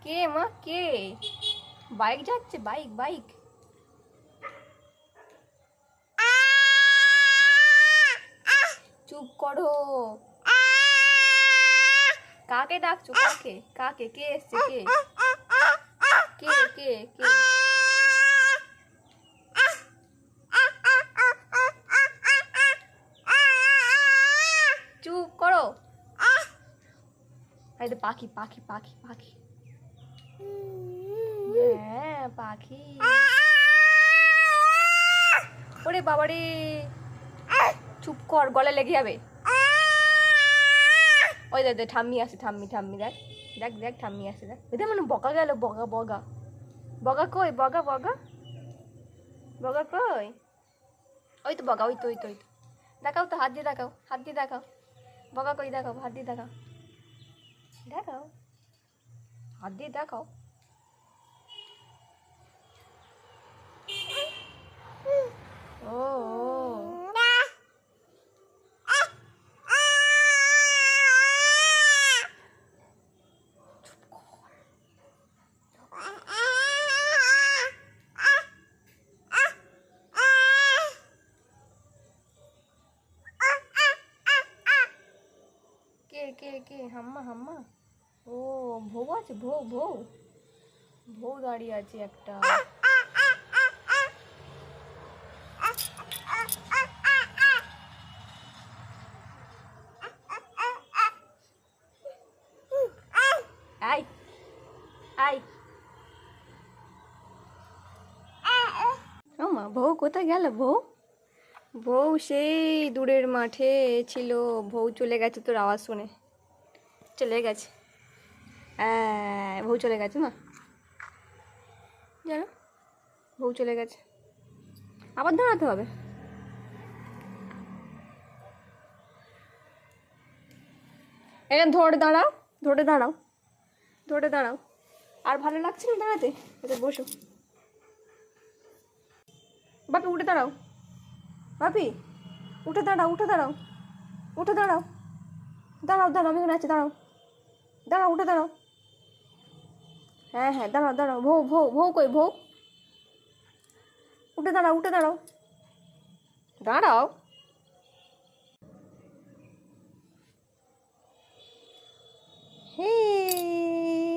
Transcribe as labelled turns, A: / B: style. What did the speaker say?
A: কে মা কে? বাইক যাচ্ছে, bike bike. চুপ করো। কাকে ডাকছো? কাকে কাকে? কে এসছে? কে কে কে কে? চুপ করো। এই তো পাখি পাখি পাখি পাখি। হ্যাঁ পাখি। ওরে বাবারে, চুপ কর, গলা লেগে যাবে। ওই দেখ দেখ ঠাম্মি আসে, ঠাম্মি ঠাম্মি দেখ দেখ দেখ ঠাম্মি আসে দেখ। এটা মানে বকা গেল, বগা বগা। বগা কই? বগা বগা বগা কই? ওই তো বগা, ওই তো ওই তো ওই তো। দেখাও তো, হাত দিয়ে দেখাও, হাত দিয়ে দেখাও। বগা কই? দেখাও, হাত দিয়ে দেখাও, দেখাও, হাত দিয়ে দেখাও। ও কে কে কে? হাম্মা হাম্মা। ও বউ আছে, বউ বউ বউ দাঁড়িয়ে আছে একটা। I I. ও মা, বউ কোথায় গেল? বউ বউ সেই দূরের মাঠে ছিল। বউ চলে গেছে তোর আওয়াজ শুনে, চলে গেছে। হ্যাঁ বউ চলে গেছে মা, জানো বউ চলে গেছে। আবার দাঁড়াতে হবে। এখানে ধরে দাঁড়াও, ধরে দাঁড়াও, ধরে দাঁড়াও। আর ভালো লাগছে না দাঁড়াতে? আচ্ছা বসো। বাপি উঠে দাঁড়াও, বাপি উঠে দাঁড়াও, উঠে দাঁড়াও, উঠে দাঁড়াও, দাঁড়াও দাঁড়াও, আমি এখানে আছি, দাঁড়াও দাঁড়াও, উঠে দাঁড়াও। হ্যাঁ হ্যাঁ দাঁড়াও দাঁড়াও। বউ বউ বউ কই? বউ উঠে দাঁড়াও, উঠে দাঁড়াও, দাঁড়াও। হে